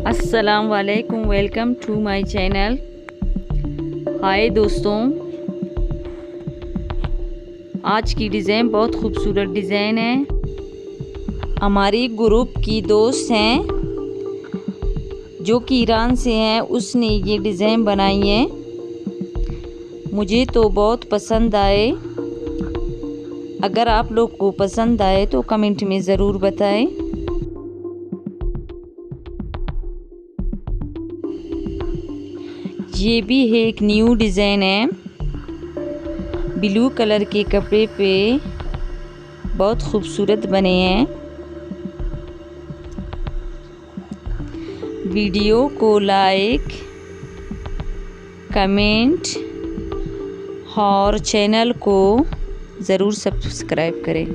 अस्सलाम वालेकुम, welcome to my channel. हाय दोस्तों, आज की डिज़ाइन बहुत खूबसूरत डिज़ाइन है। हमारी ग्रुप की दोस्त हैं जो कि ईरान से हैं, उसने ये डिज़ाइन बनाई है। मुझे तो बहुत पसंद आए। अगर आप लोग को पसंद आए तो कमेंट में ज़रूर बताएं। ये भी है एक न्यू डिज़ाइन है। ब्लू कलर के कपड़े पे बहुत खूबसूरत बने हैं। वीडियो को लाइक, कमेंट और चैनल को ज़रूर सब्सक्राइब करें।